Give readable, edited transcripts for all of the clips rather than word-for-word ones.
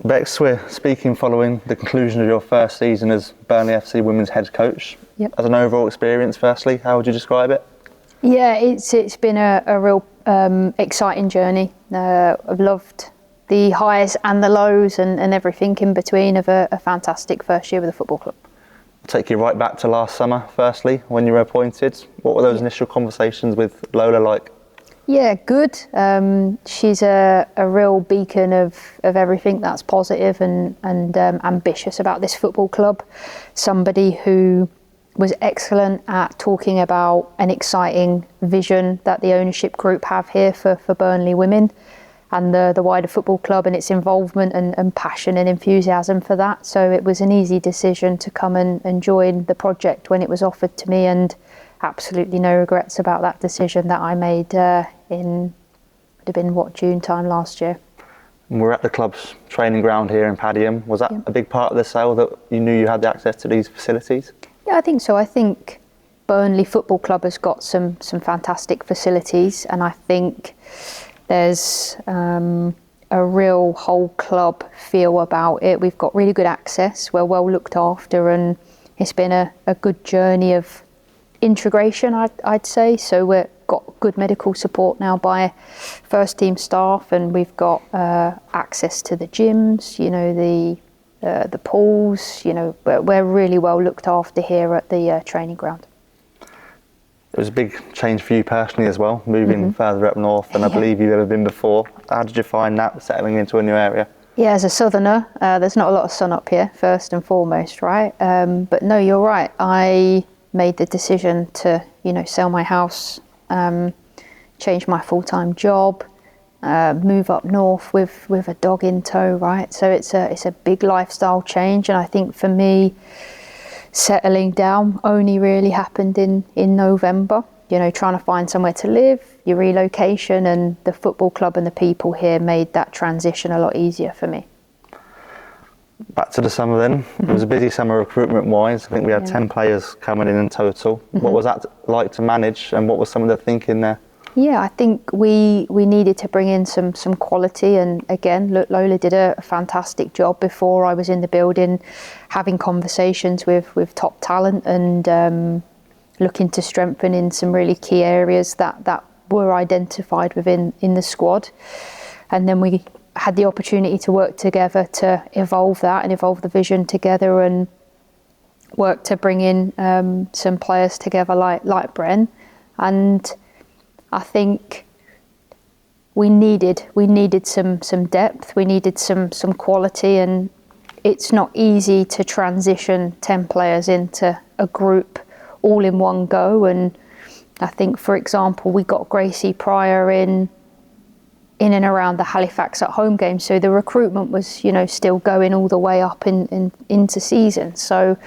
Bex, we're speaking following the conclusion of your first season as Burnley FC women's head coach. Yep. As an overall experience, firstly, how would you describe it? Yeah, it's been a real exciting journey. I've loved the highs and the lows and everything in between of a fantastic first year with the football club. I'll take you right back to last summer, firstly, when you were appointed. What were those initial conversations with Lola like? Yeah, good. She's a real beacon of everything that's positive and ambitious about this football club. Somebody who was excellent at talking about an exciting vision that the ownership group have here for Burnley women and the wider football club and its involvement and passion and enthusiasm for that. So it was an easy decision to come and join the project when it was offered to me, and absolutely no regrets about that decision that I made would have been June time last year. We're at the club's training ground here in Padiham. Was that a big part of the sale, that you knew you had the access to these facilities? Yeah, I think so. I think Burnley Football Club has got some fantastic facilities, and I think there's a real whole club feel about it. We've got really good access, we're well looked after, and it's been a good journey of integration, I'd say. So we've got good medical support now by first team staff, and we've got access to the gyms, the pools. We're really well looked after here at the training ground. It was a big change for you personally as well, moving further up north than I believe you've ever been before. How did you find that, settling into a new area? Yeah, as a southerner, there's not a lot of sun up here, first and foremost, right? But no, you're right. I made the decision to, sell my house, change my full-time job, move up north with a dog in tow, right? So it's a big lifestyle change, and I think for me, settling down only really happened in November. Trying to find somewhere to live, your relocation, and the football club and the people here made that transition a lot easier for me. Back to the summer then. It was a busy summer recruitment-wise. I think we had 10 players coming in total. What was that like to manage, and what was some of the thinking there? Yeah, I think we needed to bring in some quality, and again, Lola did a fantastic job before I was in the building, having conversations with top talent and looking to strengthen in some really key areas that were identified in the squad. And then we had the opportunity to work together to evolve that and evolve the vision together, and work to bring in some players together like Bren. And I think we needed some depth, we needed some quality, and it's not easy to transition 10 players into a group all in one go. And I think, for example, we got Gracie Pryor in and around the Halifax at home game, so the recruitment was still going all the way up into season. So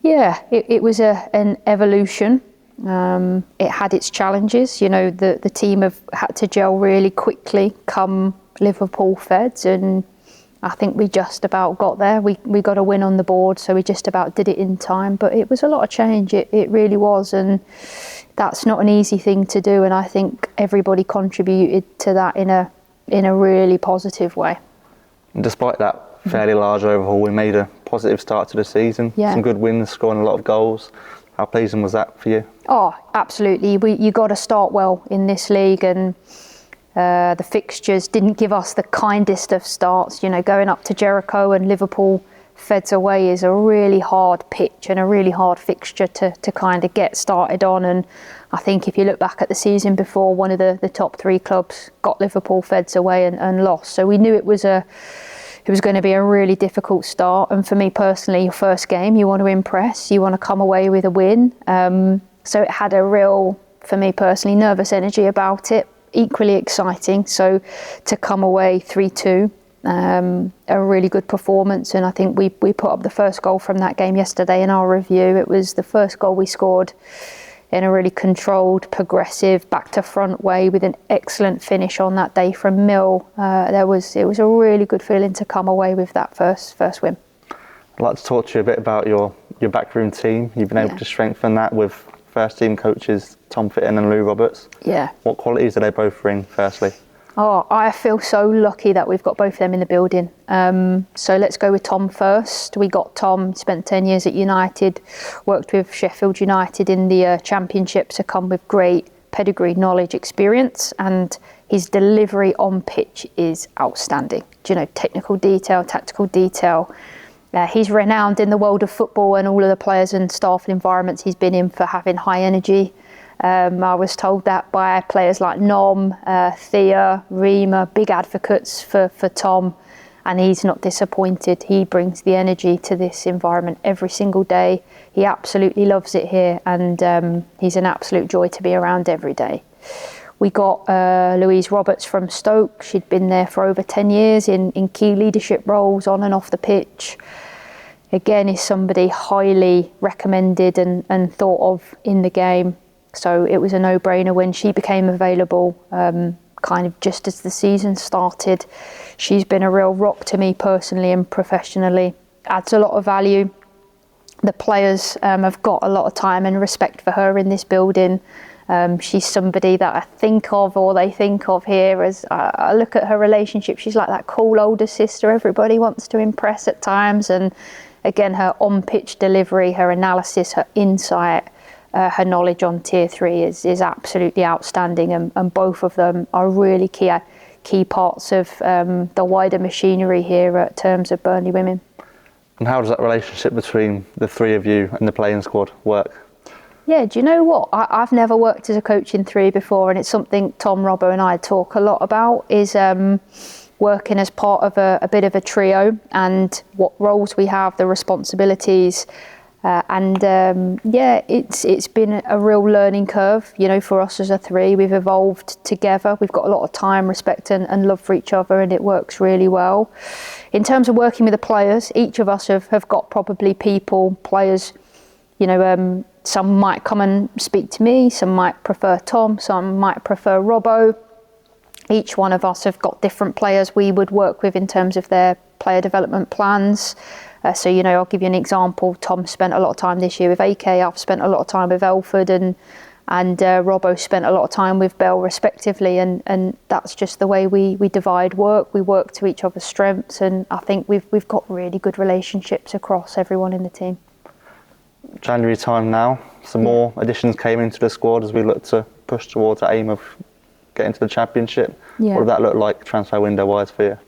yeah, it was an evolution. It had its challenges. The team have had to gel really quickly come Liverpool Feds, and I think we just about got there. We got a win on the board, so we just about did it in time, but it was a lot of change. It really was, and that's not an easy thing to do, and I think everybody contributed to that in a really positive way. And despite that fairly large overhaul, we made a positive start to the season. Some good wins, scoring a lot of goals. How pleasing was that for you? Oh, absolutely. You got to start well in this league, and the fixtures didn't give us the kindest of starts. Going up to Jericho and Liverpool Feds away is a really hard pitch and a really hard fixture to kind of get started on. And I think if you look back at the season before, one of the top 3 clubs got Liverpool Feds away and lost. So we knew it was going to be a really difficult start. And for me personally, your first game, you want to impress, you want to come away with a win. So it had a real, for me personally, nervous energy about it, equally exciting. So to come away 3-2, a really good performance. And I think we put up the first goal from that game yesterday in our review. It was the first goal we scored in a really controlled, progressive, back to front way with an excellent finish on that day from Mill. It was a really good feeling to come away with that first win. I'd like to talk to you a bit about your backroom team. You've been able to strengthen that with first team coaches Tom Fitton and Lou Roberts. Yeah. What qualities do they both bring, firstly? Oh, I feel so lucky that we've got both of them in the building. So let's go with Tom first. We got Tom, spent 10 years at United, worked with Sheffield United in the Championship, so come with great pedigree, knowledge, experience, and his delivery on pitch is outstanding. Do you know, technical detail, tactical detail. He's renowned in the world of football and all of the players and staff environments he's been in for having high energy. I was told that by players like Nom, Thea, Rima, big advocates for Tom, and he's not disappointed. He brings the energy to this environment every single day. He absolutely loves it here, and he's an absolute joy to be around every day. We got Louise Roberts from Stoke. She'd been there for over 10 years in key leadership roles on and off the pitch. Again, is somebody highly recommended and thought of in the game. So it was a no-brainer when she became available, kind of just as the season started. She's been a real rock to me personally and professionally. Adds a lot of value. The players have got a lot of time and respect for her in this building. She's somebody that I think of, or they think of here, as I look at her relationship. She's like that cool older sister everybody wants to impress at times. And again, her on-pitch delivery, her analysis, her insight, her knowledge on Tier 3 is absolutely outstanding, and both of them are really key parts of the wider machinery here in terms of Burnley Women. And how does that relationship between the three of you and the playing squad work? Yeah, do you know what? I've never worked as a coach in 3 before, and it's something Tom, Robbo and I talk a lot about, is working as part of a bit of a trio, and what roles we have, the responsibilities. It's been a real learning curve, you know, for us as a 3. We've evolved together. We've got a lot of time, respect and love for each other, and it works really well. In terms of working with the players, each of us have got probably players, you know, some might come and speak to me, some might prefer Tom, some might prefer Robbo. Each one of us have got different players we would work with in terms of their player development plans. So, you know, I'll give you an example. Tom spent a lot of time this year with AK. I've spent a lot of time with Elford, and Robbo spent a lot of time with Bell, respectively. And that's just the way we divide work. We work to each other's strengths, and I think we've got really good relationships across everyone in the team. January time now, some more additions came into the squad as we look to push towards that aim of getting to the Championship. Yeah. What did that look like transfer window wise for you?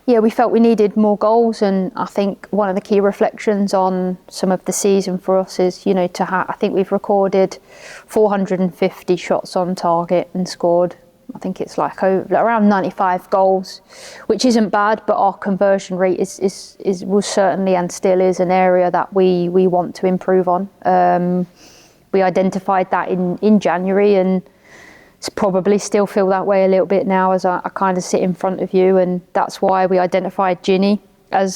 Yeah, we felt we needed more goals, and I think one of the key reflections on some of the season for us is, you know, I think we've recorded 450 shots on target and scored, I think it's like around 95 goals, which isn't bad, but our conversion rate was certainly and still is an area that we want to improve on. We identified that in January, and it's probably still feel that way a little bit now as I kind of sit in front of you, and that's why we identified Ginny as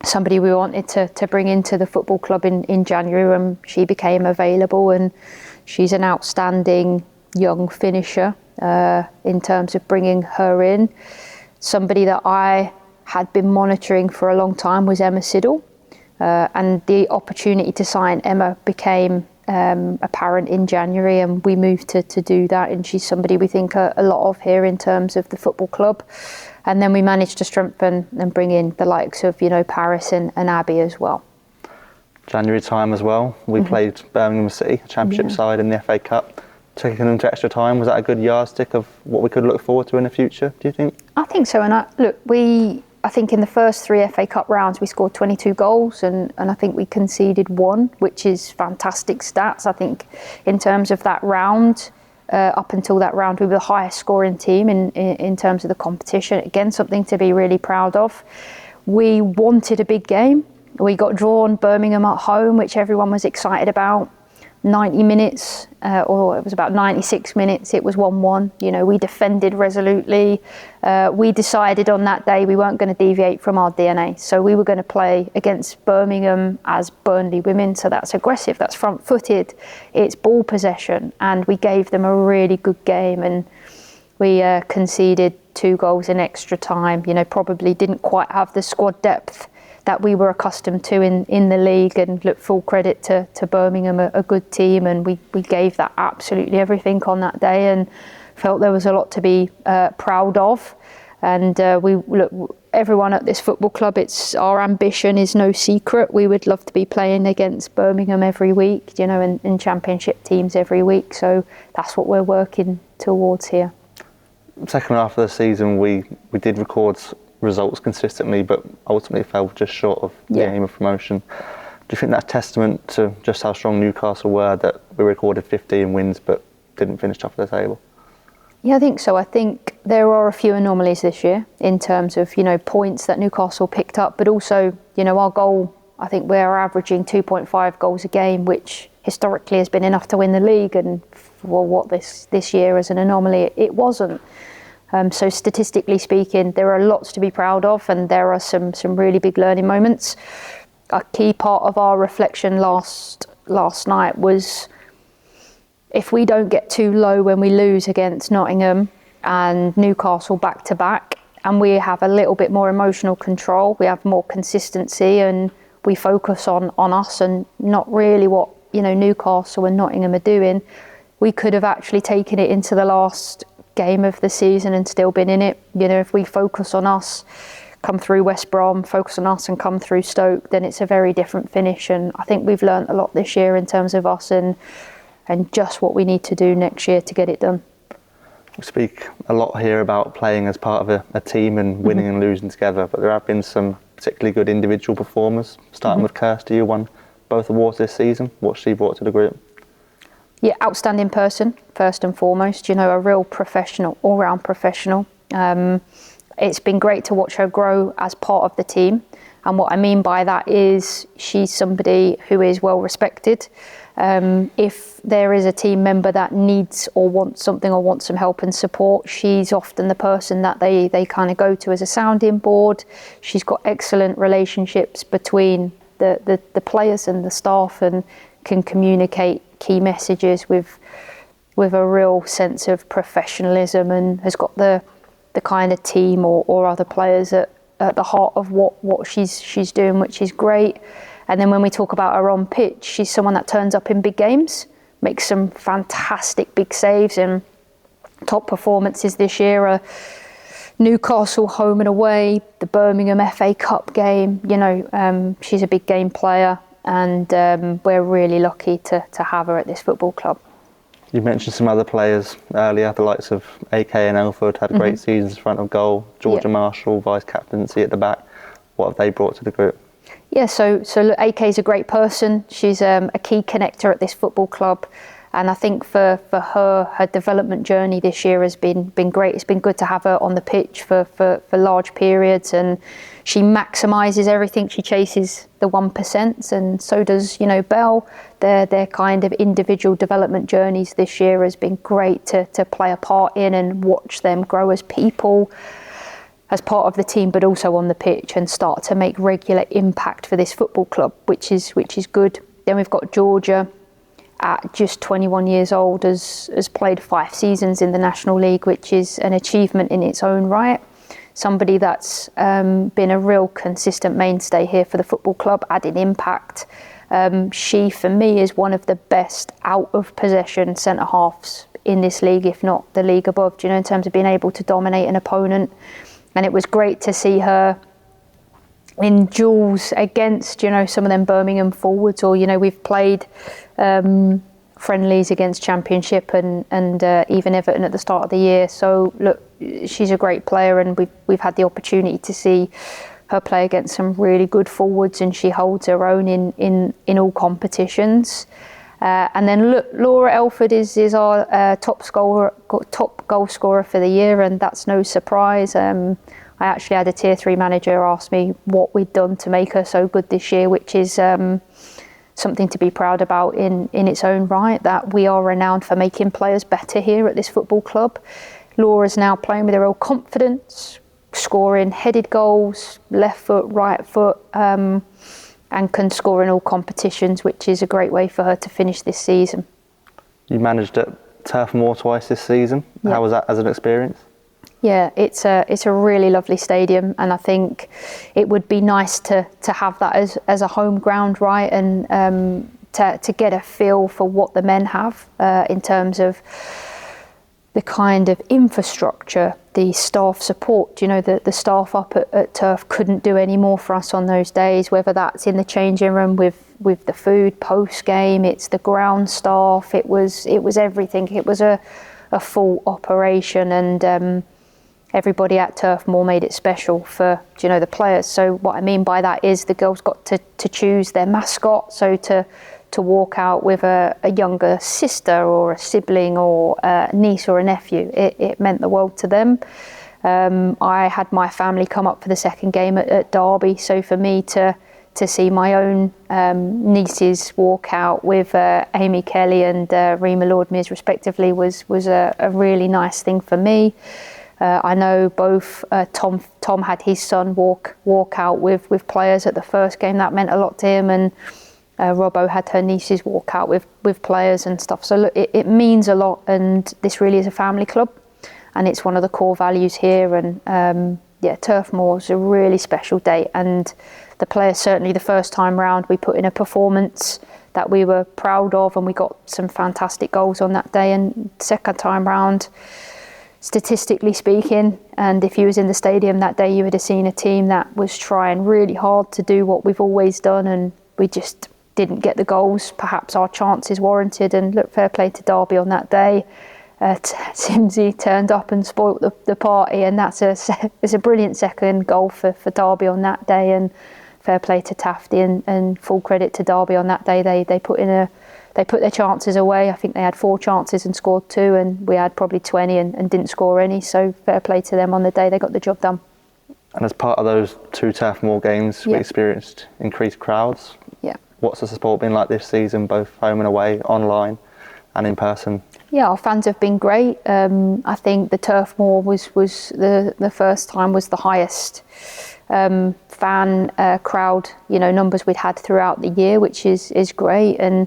somebody we wanted to bring into the football club in January when she became available, and she's an outstanding young finisher in terms of bringing her in. Somebody that I had been monitoring for a long time was Emma Siddle, and the opportunity to sign Emma became apparent in January, and we moved to do that, and she's somebody we think a lot of here in terms of the football club. And then we managed to strengthen and bring in the likes of, you know, Paris and Abby as well. January time as well, we played Birmingham City, a Championship side in the FA Cup. Taking them to extra time, was that a good yardstick of what we could look forward to in the future, do you think? I think so, and I think in the first 3 FA Cup rounds we scored 22 goals, and I think we conceded 1, which is fantastic stats. I think in terms of that round, up until that round, we were the highest scoring team in terms of the competition. Again, something to be really proud of. We wanted a big game. We got drawn Birmingham at home, which everyone was excited about. 90 minutes, or it was about 96 minutes, it was 1-1. You know, we defended resolutely. We decided on that day we weren't going to deviate from our DNA. So we were going to play against Birmingham as Burnley Women. So that's aggressive, that's front-footed, it's ball possession. And we gave them a really good game, and we conceded 2 goals in extra time. You know, probably didn't quite have the squad depth that we were accustomed to in the league, and look, full credit to Birmingham, a good team, and we gave that absolutely everything on that day, and Felt there was a lot to be proud of, and everyone at this football club, our ambition is no secret. We would love to be playing against Birmingham every week, and championship teams every week. So that's what we're working towards here. Second half of the season, we did record results consistently, but ultimately fell just short of the aim of promotion. Do you think that's testament to just how strong Newcastle were, that we recorded 15 wins but didn't finish top of the table? Yeah, I think so. I think there are a few anomalies this year in terms of, points that Newcastle picked up, but also, our goal, I think we're averaging 2.5 goals a game, which historically has been enough to win the league, and for what this year as an anomaly, it wasn't. So statistically speaking, there are lots to be proud of, and there are some really big learning moments. A key part of our reflection last night was, if we don't get too low when we lose against Nottingham and Newcastle back to back, and we have a little bit more emotional control, we have more consistency, and we focus on us and not really what Newcastle and Nottingham are doing, we could have actually taken it into the last game of the season and still been in it. If we focus on us, come through West Brom, focus on us and come through Stoke, then it's a very different finish. And I think we've learnt a lot this year in terms of us and just what we need to do next year to get it done. We speak a lot here about playing as part of a team and winning and losing together, but there have been some particularly good individual performers, starting with Kirsty, who won both awards this season. What she brought to the group? Yeah, outstanding person, first and foremost, a real professional, all-round professional. It's been great to watch her grow as part of the team. And what I mean by that is she's somebody who is well respected. If there is a team member that needs or wants something or wants some help and support, she's often the person that they kind of go to as a sounding board. She's got excellent relationships between the players and the staff, and can communicate key messages with a real sense of professionalism, and has got the kind of team or other players at the heart of what she's doing, which is great. And then when we talk about her on pitch, she's someone that turns up in big games, makes some fantastic big saves, and top performances this year are Newcastle home and away, the Birmingham FA Cup game. She's a big game player, and we're really lucky to have her at this football club. You mentioned some other players earlier, the likes of AK and Elford had great seasons in front of goal. Georgia Marshall, vice captaincy at the back. What have they brought to the group? Yeah, so look, AK is a great person. She's a key connector at this football club, and I think for her development journey this year has been great. It's been good to have her on the pitch for large periods, and she maximises everything. She chases the 1%, and so does Belle. Their kind of individual development journeys this year has been great to play a part in and watch them grow as people, as part of the team, but also on the pitch, and start to make regular impact for this football club, which is good. Then we've got Georgia, at just 21 years old, has played 5 seasons in the National League, which is an achievement in its own right. Somebody that's been a real consistent mainstay here for the football club, adding impact. She, for me, is one of the best out of possession centre halves in this league, if not the league above, in terms of being able to dominate an opponent. And it was great to see her in duels against, some of them Birmingham forwards, or, we've played friendlies against Championship and even Everton at the start of the year. So look, she's a great player, and we've had the opportunity to see her play against some really good forwards, and she holds her own in all competitions. And then look, Laura Elford is our top goal scorer for the year, and that's no surprise. I actually had a Tier 3 manager ask me what we'd done to make her so good this year, which is something to be proud about in its own right, that we are renowned for making players better here at this football club. Laura's now playing with a real confidence, scoring headed goals, left foot, right foot, and can score in all competitions, which is a great way for her to finish this season. You managed at Turf Moor twice this season. Yep. How was that as an experience? Yeah, it's a really lovely stadium, and I think it would be nice to have that as a home ground, right? And to get a feel for what the men have in terms of the kind of infrastructure, the staff support, you know, the staff up at Turf couldn't do any more for us on those days, whether that's in the changing room with the food post game, it's the ground staff, it was everything. It was a full operation, and everybody at Turf Moor made it special for, you know, the players. So what I mean by that is the girls got to choose their mascot, so to walk out with a younger sister or a sibling or a niece or a nephew, it meant the world to them. I had my family come up for the second game at Derby, so for me to see my own nieces walk out with Amy Kelly and Rima Lord-Mears respectively was a really nice thing for me. I know both Tom had his son walk out with players at the first game. That meant a lot to him, and Robbo had her nieces walk out with players and stuff. So look, it means a lot, and this really is a family club, and it's one of the core values here. And Turf Moor is a really special day, and the players, certainly the first time round, we put in a performance that we were proud of, and we got some fantastic goals on that day. And second time round, statistically speaking, and if you was in the stadium that day, you would have seen a team that was trying really hard to do what we've always done, and we just didn't get the goals. Perhaps our chances warranted, and look, fair play to Derby on that day. Simsy turned up and spoilt the party, and it's a brilliant second goal for Derby on that day, and fair play to Tafty, and full credit to Derby on that day. They put their chances away. I think they had 4 chances and scored 2, and we had probably 20 and didn't score any, so fair play to them on the day. They got the job done. And as part of those 2 Turf Moor games, we experienced increased crowds. Yeah. What's the support been like this season, both home and away, online and in person? Yeah, our fans have been great. I think the Turf Moor was the first time was the highest fan crowd, you know, numbers we'd had throughout the year, which is great. And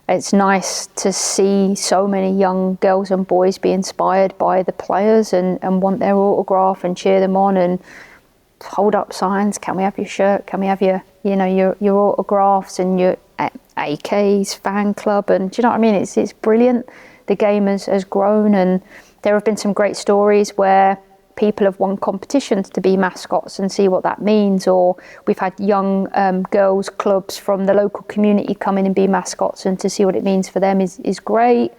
it's nice to see so many young girls and boys be inspired by the players and want their autograph and cheer them on and hold up signs. Can we have your shirt? Can we have your autographs and your AK's fan club? And do you know what I mean? It's brilliant. The game has grown, and there have been some great stories where people have won competitions to be mascots and see what that means, or we've had young girls clubs from the local community come in and be mascots, and to see what it means for them is great.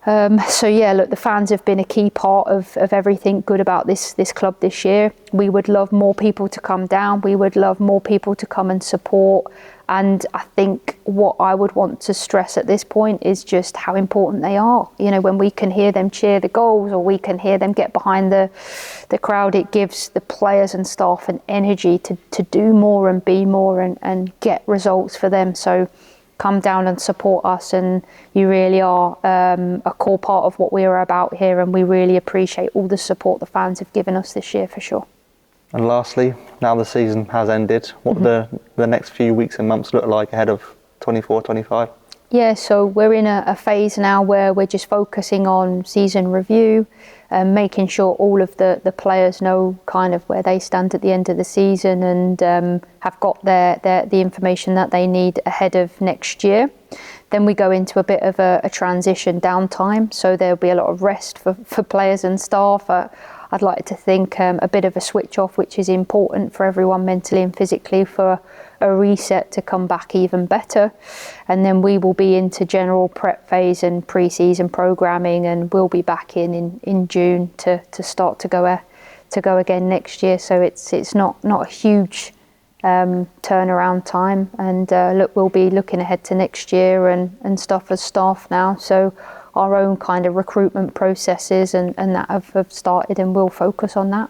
So yeah, look, the fans have been a key part of everything good about this club this year. We would love more people to come down. We would love more people to come and support. And I think what I would want to stress at this point is just how important they are. You know, when we can hear them cheer the goals, or we can hear them get behind the crowd, it gives the players and staff an energy to do more and be more and get results for them. So come down and support us, and you really are a core part of what we are about here, and we really appreciate all the support the fans have given us this year for sure. And lastly, now the season has ended, what do the next few weeks and months look like ahead of 24-25? Yeah, so we're in a phase now where we're just focusing on season review, making sure all of the players know kind of where they stand at the end of the season, and have got the information that they need ahead of next year. Then we go into a bit of a transition downtime, so there'll be a lot of rest for players and staff. I'd like to think a bit of a switch off, which is important for everyone mentally and physically, for a reset to come back even better. And then we will be into general prep phase and pre-season programming, and we'll be back in June to start to go again next year. So it's not a huge turnaround time. And look, we'll be looking ahead to next year and stuff as staff now. So our own kind of recruitment processes and that have started, and we'll focus on that.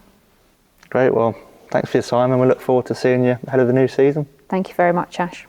Great, well, thanks for your time, and we look forward to seeing you ahead of the new season. Thank you very much, Ash.